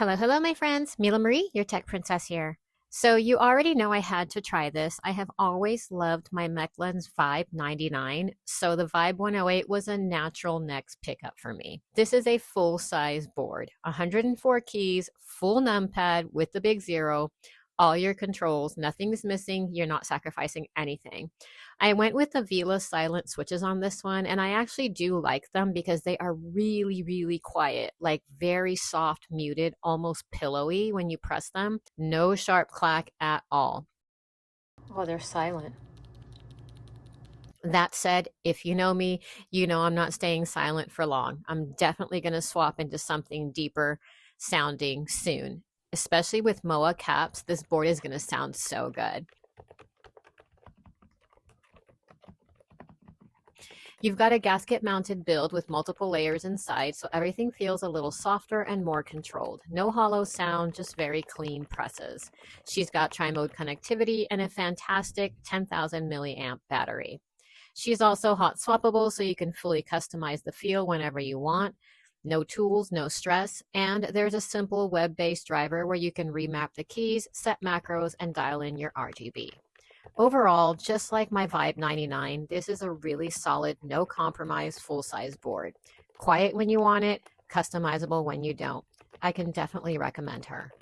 Hello, hello, my friends. Mila Marie, your tech princess here. So, you already know I had to try this. I have always loved my Mechlands Vibe 99, so the Vibe 108 was a natural next pickup for me. This is a full size board, 104 keys, full numpad with the big zero, all your controls, nothing's missing, you're not sacrificing anything. I went with the Vela Silent switches on this one, and I actually do like them because they are really, really quiet, like very soft, muted, almost pillowy when you press them. No sharp clack at all. Oh, they're silent. That said, if you know me, you know I'm not staying silent for long. I'm definitely going to swap into something deeper sounding soon. Especially with MOA caps, this board is going to sound so good. You've got a gasket mounted build with multiple layers inside, so everything feels a little softer and more controlled. No hollow sound, just very clean presses. She's got tri-mode connectivity and a fantastic 10,000 milliamp battery. She's also hot swappable, so you can fully customize the feel whenever you want. No tools, no stress, and there's a simple web-based driver where you can remap the keys, set macros, and dial in your RGB. Overall, just like my Vibe 99, this is a really solid, no compromise, full size board. Quiet when you want it, customizable when you don't. I can definitely recommend her.